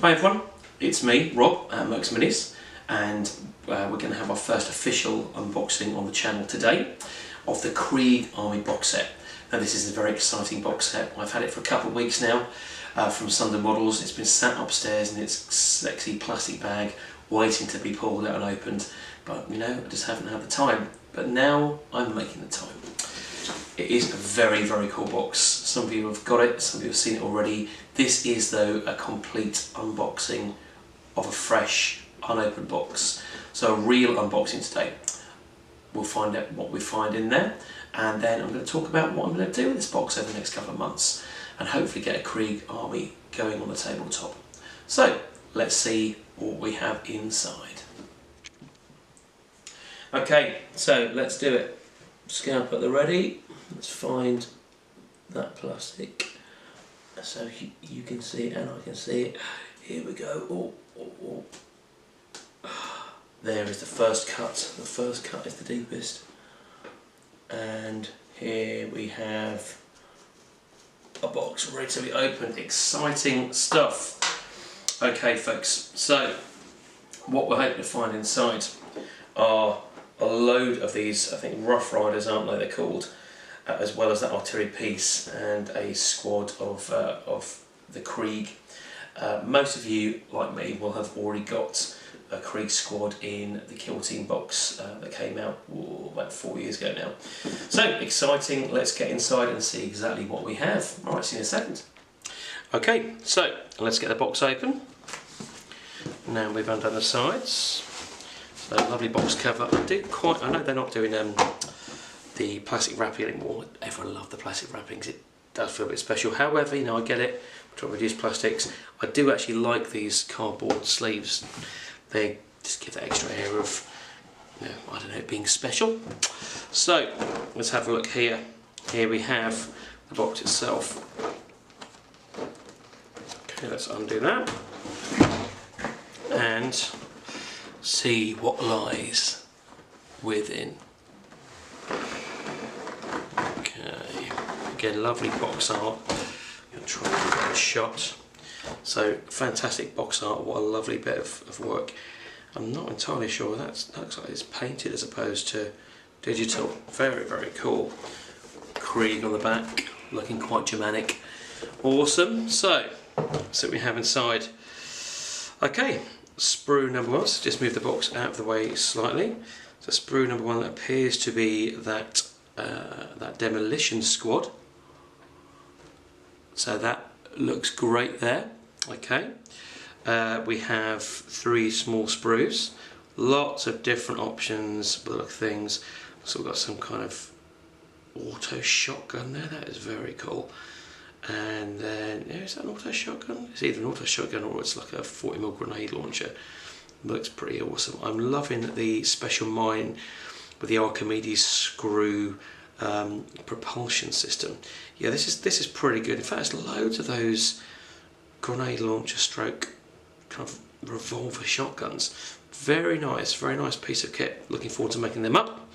Hi everyone, it's me, Rob at Merk's Minis, and we're going to have our first official unboxing on the channel today of the Krieg Army box set. Now this is a very exciting box set. I've had it for a couple of weeks now from Sunday Models. It's been sat upstairs in its sexy plastic bag waiting to be pulled out and opened, but you know, I just haven't had the time. But now I'm making the time. It is a very, very cool box. Some of you have got it, some of you have seen it already. This is though a complete unboxing of a fresh, unopened box. So a real unboxing today. We'll find out what we find in there, and then I'm going to talk about what I'm going to do with this box over the next couple of months, and hopefully get a Krieg Army going on the tabletop. So let's see what we have inside. Okay, so let's do it. Scalp at the ready. Let's find that plastic so you can see it and I can see it. Here we go. There is the first cut. The first cut is the deepest. And here we have a box ready to be opened. Exciting stuff. Okay folks, so what we're hoping to find inside are a load of these, I think Rough Riders, aren't they they're called, as well as that artillery piece and a squad of the Krieg. Most of you, like me, will have already got a Krieg squad in the Kill Team box that came out about 4 years ago now. So exciting, let's get inside and see exactly what we have. Alright, see you in a second. Okay, so let's get the box open. Now we've undone the sides. So lovely box cover. I know they're not doing the plastic wrapping anymore. Everyone loved the plastic wrappings. It does feel a bit special. However, you know, I get it. We're trying to reduce plastics. I do actually like these cardboard sleeves. They just give that extra air of, you know, I don't know, being special. So let's have a look here. Here we have the box itself. Okay, let's undo that and see what lies within. Okay, again, lovely box art. I'm going to try and get a shot. So fantastic box art. What a lovely bit of work. I'm not entirely sure that looks like it's painted as opposed to digital. Very, very cool. Krieg on the back, looking quite Germanic. Awesome. So let's see what we have inside. Okay. Sprue number one, so just move the box out of the way slightly. So sprue number one appears to be that that demolition squad. So that looks great there. Okay, we have 3 small sprues, lots of different options by the look of things. So we've got some kind of auto shotgun there. That is very cool. And then, yeah, is that an auto shotgun? It's either an auto shotgun or it's like a 40mm grenade launcher. Looks pretty awesome. I'm loving the special mine with the Archimedes screw propulsion system. Yeah, this is pretty good. In fact, there's loads of those grenade launcher stroke kind of revolver shotguns. Very nice piece of kit. Looking forward to making them up.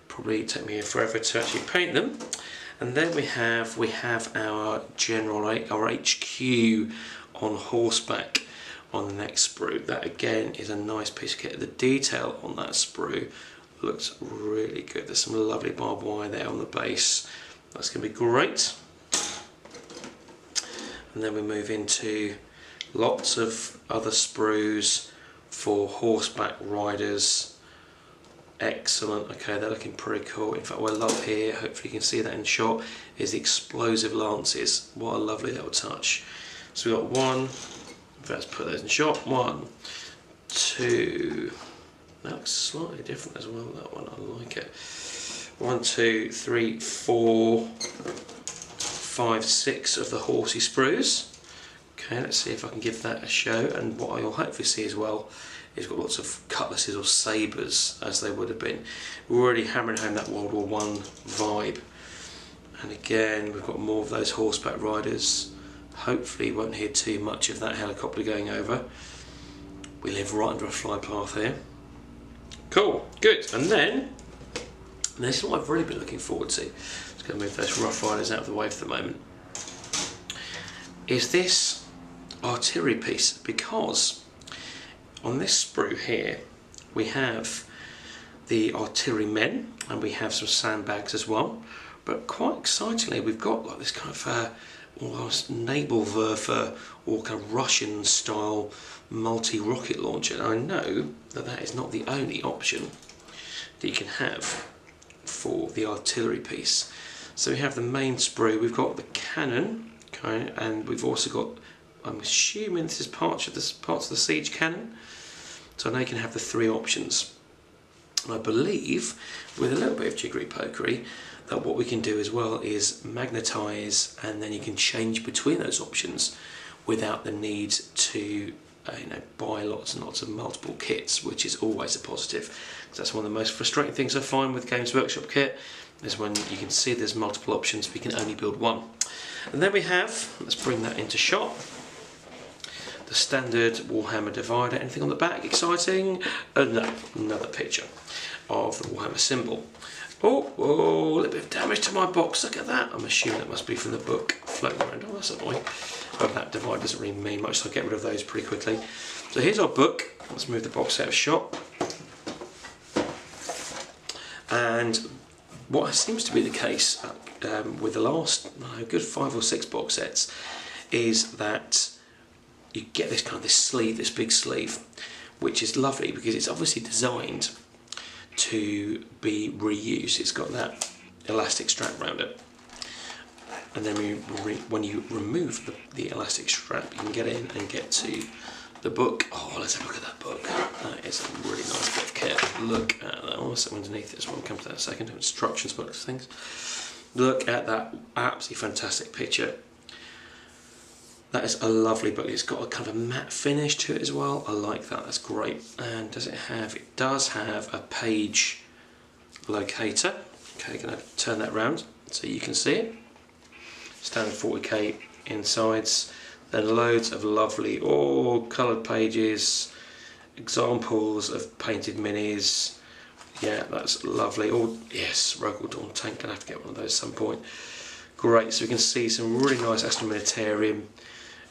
Probably take me forever to actually paint them. And then we have our general, our HQ on horseback on the next sprue. That again is a nice piece of kit. The detail on that sprue looks really good. There's some lovely barbed wire there on the base. That's going to be great. And then we move into lots of other sprues for horseback riders. Excellent. Okay, they're looking pretty cool. In fact, what I love here, hopefully you can see that in shot, is the explosive lances. What a lovely little touch. So we've got one, let's put those in shot. 1, 2, that looks slightly different as well, that one, I like it. 1, 2, 3, 4, 5, 6 of the horsey sprues. Okay, let's see if I can give that a show, and what you'll hopefully see as well is got lots of cutlasses or sabres, as they would have been. We're already hammering home that World War I vibe. And again, we've got more of those horseback riders. Hopefully you won't hear too much of that helicopter going over. We live right under a fly path here. Cool, good. And then, this is what I've really been looking forward to. Just going to move those Rough Riders out of the way for the moment. Is this artillery piece, because on this sprue here we have the artillery men and we have some sandbags as well, but quite excitingly we've got like this kind of almost Navalwerfer or kind of Russian style multi-rocket launcher. And I know that that is not the only option that you can have for the artillery piece. So we have the main sprue, we've got the cannon, okay, and we've also got, I'm assuming this is parts of the siege cannon. So now you can have the three options. And I believe, with a little bit of jiggery pokery, that what we can do as well is magnetise, and then you can change between those options without the need to buy lots and lots of multiple kits, which is always a positive. That's one of the most frustrating things I find with Games Workshop kit, is when you can see there's multiple options but you can only build one. And then we have, let's bring that into shot, the standard Warhammer divider. Anything on the back exciting? No, another picture of the Warhammer symbol. Oh, a little bit of damage to my box, look at that. I'm assuming that must be from the book floating around. Oh, that's annoying. Oh, that divider doesn't really mean much, so I'll get rid of those pretty quickly. So here's our book. Let's move the box out of shot. And what seems to be the case with the last good 5 or 6 box sets is that you get this kind of sleeve, this big sleeve, which is lovely because it's obviously designed to be reused. It's got that elastic strap around it, and then when you remove the elastic strap, you can get in and get to the book. Oh, let's have a look at that book. That is a really nice bit of kit. Look at that. Oh, something underneath it as well. We'll come to that in a second. Instructions, books, things. Look at that absolutely fantastic picture. That is a lovely book. It's got a kind of a matte finish to it as well. I like that, that's great. And does it have, it does have a page locator. Okay, gonna turn that round so you can see it. Standard 40k insides. Then loads of lovely, coloured pages, examples of painted minis. Yeah, that's lovely. Oh yes, Rogal Dawn tank, gonna have to get one of those at some point. Great, so we can see some really nice Astra Militarum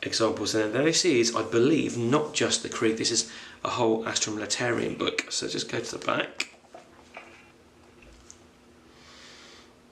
examples, and then this is, I believe, not just the Krieg, this is a whole Astra Militarum book. So just go to the back.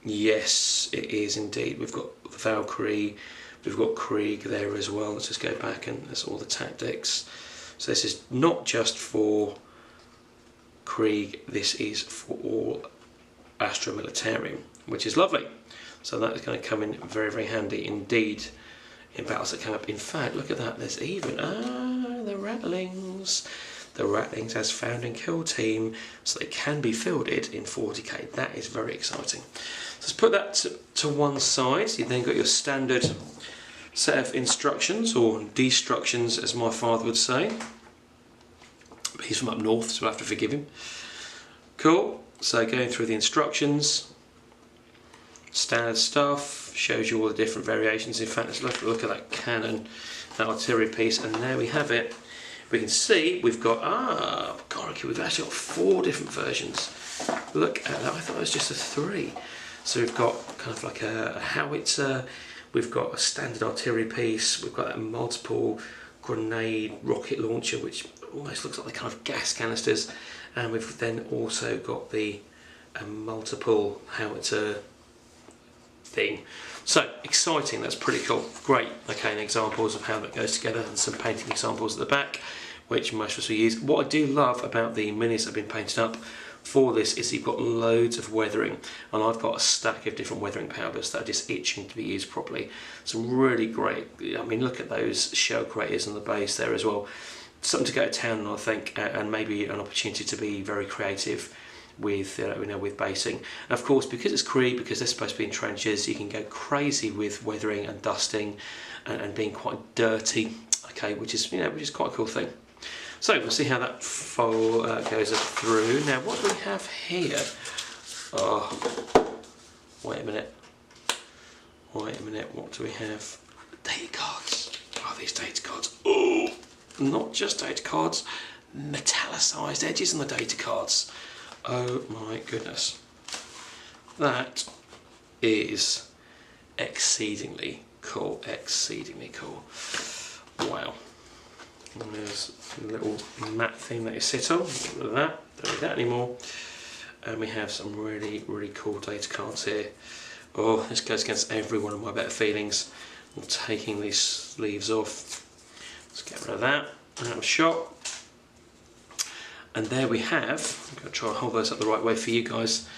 Yes, it is indeed. We've got the Valkyrie, we've got Krieg there as well. Let's just go back and there's all the tactics. So this is not just for Krieg, this is for all Astra Militarum, which is lovely. So that is going to come in very, very handy indeed in battles that come up. In fact, look at that, there's even, the Rattlings. The Rattlings as found in Kill Team, so they can be fielded in 40k. That is very exciting. So let's put that to one side. You then got your standard set of instructions, or destructions as my father would say. But he's from up north, so we'll have to forgive him. Cool, so going through the instructions, standard stuff, shows you all the different variations. In fact, let's look at that cannon, that artillery piece, and there we have it. We can see we've got, we've actually got 4 different versions. Look at that, I thought it was just a 3. So we've got kind of like a howitzer, we've got a standard artillery piece, we've got that multiple grenade rocket launcher, which almost looks like the kind of gas canisters, and we've then also got the multiple howitzer thing. So exciting, that's pretty cool, great. Okay, and examples of how that goes together, and some painting examples at the back, which most of us will use. What I do love about the minis that have been painted up for this is you've got loads of weathering, and I've got a stack of different weathering powders that are just itching to be used properly. Some really great, I mean, look at those shell craters on the base there as well. Something to go to town on, I think, and maybe an opportunity to be very creative with with basing. And of course, because it's Krieg, because they're supposed to be in trenches, you can go crazy with weathering and dusting and being quite dirty. Okay, which is quite a cool thing. So we'll see how that goes up through. Now, what do we have here? Oh, wait a minute. What do we have? Data cards. Oh, these data cards. Oh, not just data cards. Metallicized edges on the data cards. Oh my goodness, that is exceedingly cool, Wow. And there's a little matte thing that you sit on. Get rid of that. Don't need that anymore. And we have some really, really cool data cards here. Oh, this goes against every one of my better feelings. I'm taking these sleeves off. Let's get rid of that. Out of shot. And there we have, I'm going to try and hold those up the right way for you guys.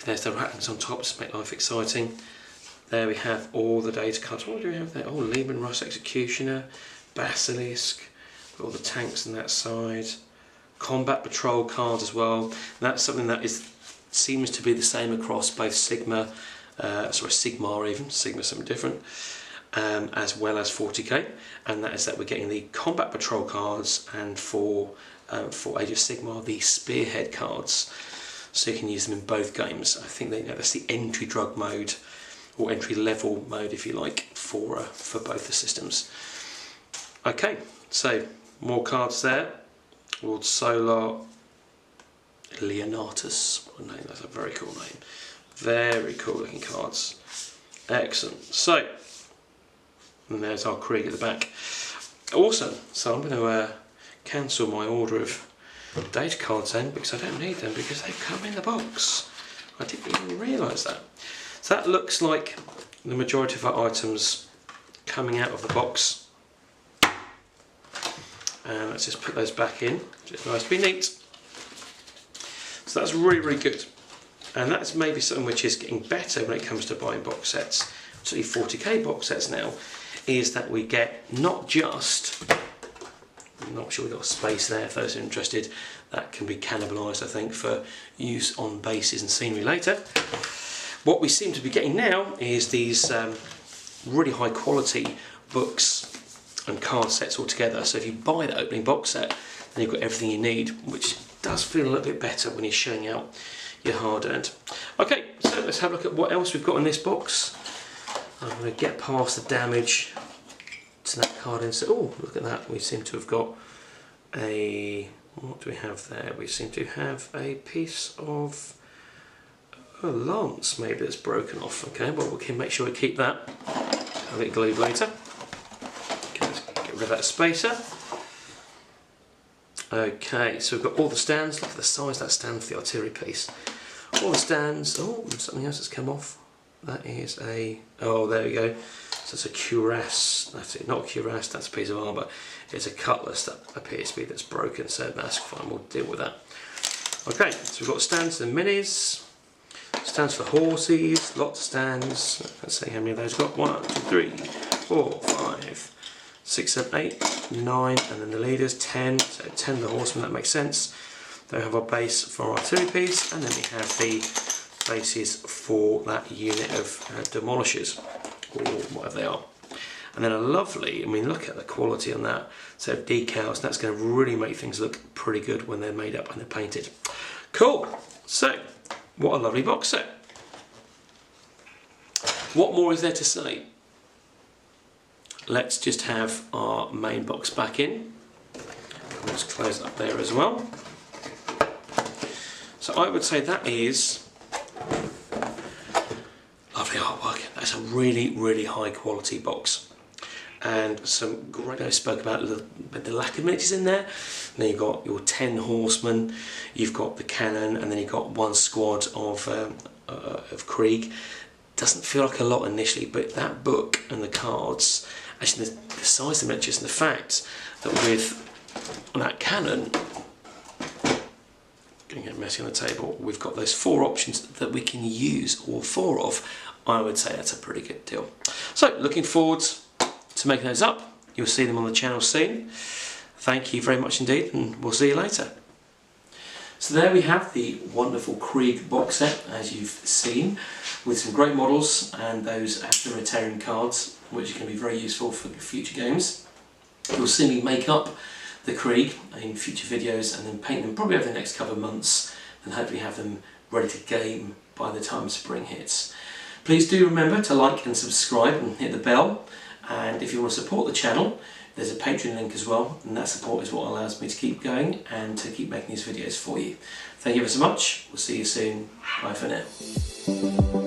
There's the rattlings on top to make life exciting. There we have all the data cards. What do we have there? Oh, Lehman Russ Executioner, Basilisk, all the tanks on that side. Combat Patrol cards as well. And that's something that seems to be the same across both Sigma, Sigmar even, Sigma's something different, as well as 40k. And that is that we're getting the Combat Patrol cards, and for Age of Sigmar, the Spearhead cards. So you can use them in both games. I think that's the entry drug mode, or entry level mode if you like, for both the systems. Okay, so more cards there. Lord Solar Leonatus, what a name, that's a very cool name. Very cool looking cards. Excellent. So, and there's our Krieg at the back. Awesome. So I'm going to cancel my order of data cards then, because I don't need them, because they've come in the box. I didn't even realise that. So that looks like the majority of our items coming out of the box. And let's just put those back in, just nice to be neat. So that's really, really good. And that's maybe something which is getting better when it comes to buying box sets, particularly 40k box sets now, is that we get not just, I'm not sure we've got space there for those interested, that can be cannibalised I think for use on bases and scenery later. What we seem to be getting now is these really high quality books and card sets all together. So if you buy the opening box set, then you've got everything you need, which does feel a little bit better when you're showing out your hard-earned. Okay, so let's have a look at what else we've got in this box. I'm going to get past the damage to that card insert. Oh, look at that, we seem to have got a, what do we have there? We seem to have a piece of a lance maybe that's broken off. Okay, well we can make sure we keep that. Have it glued later. Okay, let's get rid of that spacer. Okay, so we've got all the stands. Look at the size of that stand for the artillery piece. All the stands. Oh, and something else that's come off. That is a, oh there we go. So it's a cuirass. That's it, not a cuirass, that's a piece of armour. It's a cutlass that appears to be that's broken, so that's fine, we'll deal with that. Okay, so we've got stands and minis. Stands for horses, lots of stands. Let's see how many of those we've got. 1, 2, 3, 4, 5, 6, 7, 8, 9, and then the leaders 10. So 10 of the horsemen, that makes sense. Then we have our base for our artillery piece, and then we have the bases for that unit of demolishers, or whatever they are. And then a lovely, I mean look at the quality on that set of decals. That's going to really make things look pretty good when they're made up and they're painted. Cool. So what a lovely box set. What more is there to say? Let's just have our main box back in. Let's close it up there as well. So I would say that is lovely artwork. That's a really, really high quality box. And some great, I spoke about the lack of miniatures in there. And then you've got your 10 horsemen, you've got the cannon, and then you've got one squad of Krieg. Doesn't feel like a lot initially, but that book and the cards, actually the size of the miniatures and the fact that with that cannon, going to get messy on the table, we've got those 4 options that we can use all 4 of. I would say that's a pretty good deal. So looking forward to making those up. You'll see them on the channel soon. Thank you very much indeed, and we'll see you later. So there we have the wonderful Krieg box set, as you've seen, with some great models and those authoritarian cards, which can be very useful for future games. You'll see me make up the Krieg in future videos and then paint them probably over the next couple of months, and hopefully have them ready to game by the time spring hits. Please do remember to like and subscribe and hit the bell. And if you want to support the channel, there's a Patreon link as well, and that support is what allows me to keep going and to keep making these videos for you. Thank you ever so much. We'll see you soon. Bye for now.